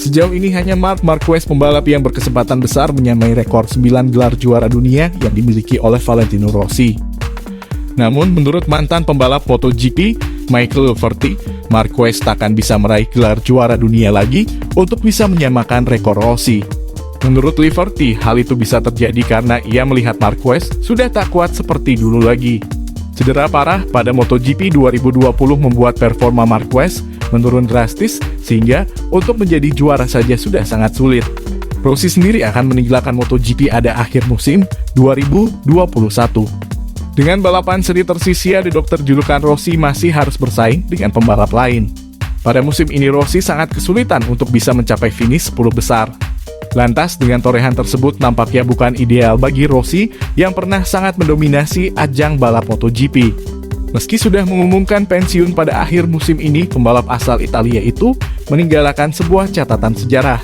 Sejauh ini hanya Marc Marquez pembalap yang berkesempatan besar menyamai rekor 9 gelar juara dunia yang dimiliki oleh Valentino Rossi. Namun menurut mantan pembalap MotoGP, Michael Liverty, Marquez takkan bisa meraih gelar juara dunia lagi untuk bisa menyamakan rekor Rossi. Menurut Liverty, hal itu bisa terjadi karena ia melihat Marquez sudah tak kuat seperti dulu lagi. Cedera parah pada MotoGP 2020 membuat performa Marquez menurun drastis, sehingga untuk menjadi juara saja sudah sangat sulit. Rossi sendiri akan meninggalkan MotoGP pada akhir musim 2021. Dengan balapan seri tersisia, The Doctor julukan Rossi masih harus bersaing dengan pembalap lain. Pada musim ini Rossi sangat kesulitan untuk bisa mencapai finish 10 besar. Lantas dengan torehan tersebut nampaknya bukan ideal bagi Rossi yang pernah sangat mendominasi ajang balap MotoGP. Meski sudah mengumumkan pensiun pada akhir musim ini, pembalap asal Italia itu meninggalkan sebuah catatan sejarah.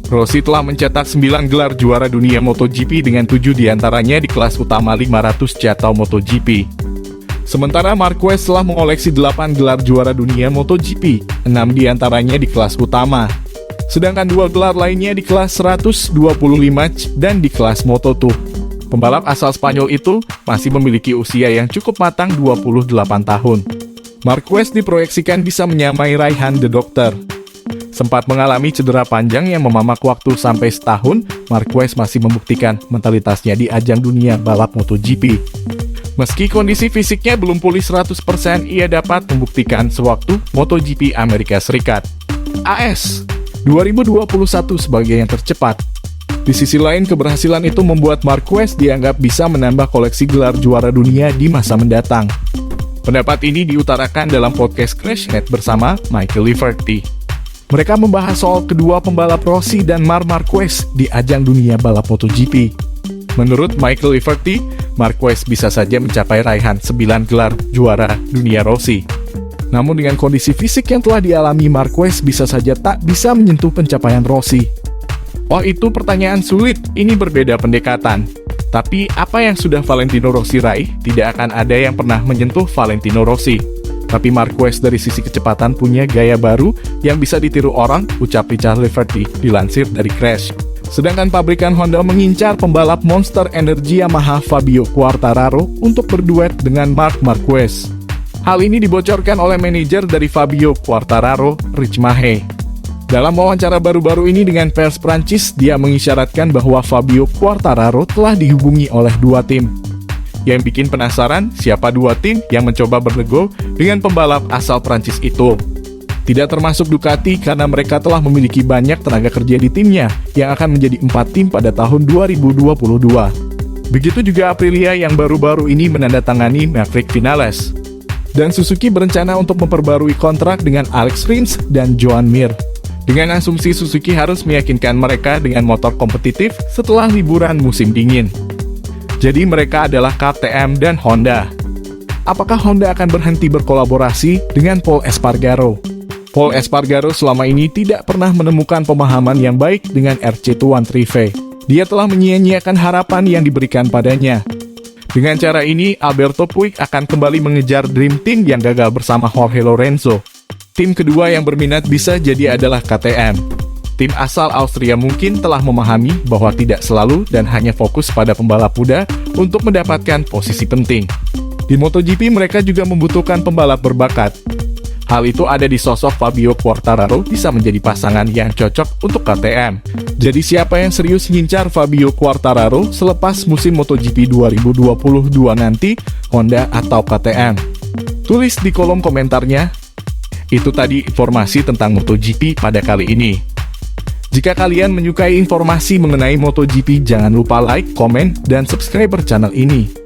Rossi telah mencetak 9 gelar juara dunia MotoGP dengan 7 diantaranya di kelas utama 500 atau MotoGP. Sementara Marquez telah mengoleksi 8 gelar juara dunia MotoGP, 6 diantaranya di kelas utama. Sedangkan 2 gelar lainnya di kelas 125 dan di kelas Moto2. Pembalap asal Spanyol itu masih memiliki usia yang cukup matang 28 tahun. Marquez diproyeksikan bisa menyamai raihan The Doctor. Sempat mengalami cedera panjang yang memamak waktu sampai setahun, Marquez masih membuktikan mentalitasnya di ajang dunia balap MotoGP. Meski kondisi fisiknya belum pulih 100%, ia dapat membuktikan sewaktu MotoGP Amerika Serikat. AS 2021 sebagai yang tercepat. Di sisi lain, keberhasilan itu membuat Marquez dianggap bisa menambah koleksi gelar juara dunia di masa mendatang. Pendapat ini diutarakan dalam podcast Crashnet bersama Michael Liverty. Mereka membahas soal kedua pembalap Rossi dan Marc Marquez di ajang dunia balap MotoGP. Menurut Michael Liverty, Marquez bisa saja mencapai raihan 9 gelar juara dunia Rossi. Namun dengan kondisi fisik yang telah dialami, Marquez bisa saja tak bisa menyentuh pencapaian Rossi. Oh, itu pertanyaan sulit, ini berbeda pendekatan. Tapi apa yang sudah Valentino Rossi raih, tidak akan ada yang pernah menyentuh Valentino Rossi. Tapi Marquez dari sisi kecepatan punya gaya baru yang bisa ditiru orang, ucap Richard Liverty, dilansir dari Crash. Sedangkan pabrikan Honda mengincar pembalap Monster Energy Yamaha Fabio Quartararo untuk berduet dengan Marc Marquez. Hal ini dibocorkan oleh manajer dari Fabio Quartararo, Rich Mahe. Dalam wawancara baru-baru ini dengan pers Prancis, dia mengisyaratkan bahwa Fabio Quartararo telah dihubungi oleh 2 tim. Yang bikin penasaran, siapa 2 tim yang mencoba bernego dengan pembalap asal Prancis itu. Tidak termasuk Ducati karena mereka telah memiliki banyak tenaga kerja di timnya yang akan menjadi 4 tim pada tahun 2022. Begitu juga Aprilia yang baru-baru ini menandatangani Maverick Vinales. Dan Suzuki berencana untuk memperbarui kontrak dengan Alex Rins dan Joan Mir. Dengan asumsi Suzuki harus meyakinkan mereka dengan motor kompetitif setelah liburan musim dingin. Jadi mereka adalah KTM dan Honda. Apakah Honda akan berhenti berkolaborasi dengan Pol Espargaro? Pol Espargaro selama ini tidak pernah menemukan pemahaman yang baik dengan RC213V. Dia telah menyia-nyiakan harapan yang diberikan padanya. Dengan cara ini, Alberto Puig akan kembali mengejar Dream Team yang gagal bersama Jorge Lorenzo. Tim kedua yang berminat bisa jadi adalah KTM. Tim asal Austria mungkin telah memahami bahwa tidak selalu dan hanya fokus pada pembalap muda untuk mendapatkan posisi penting. Di MotoGP mereka juga membutuhkan pembalap berbakat. Hal itu ada di sosok Fabio Quartararo bisa menjadi pasangan yang cocok untuk KTM. Jadi siapa yang serius ngincar Fabio Quartararo selepas musim MotoGP 2022 nanti, Honda atau KTM? Tulis di kolom komentarnya. Itu tadi informasi tentang MotoGP pada kali ini. Jika kalian menyukai informasi mengenai MotoGP, jangan lupa like, komen, dan subscribe channel ini.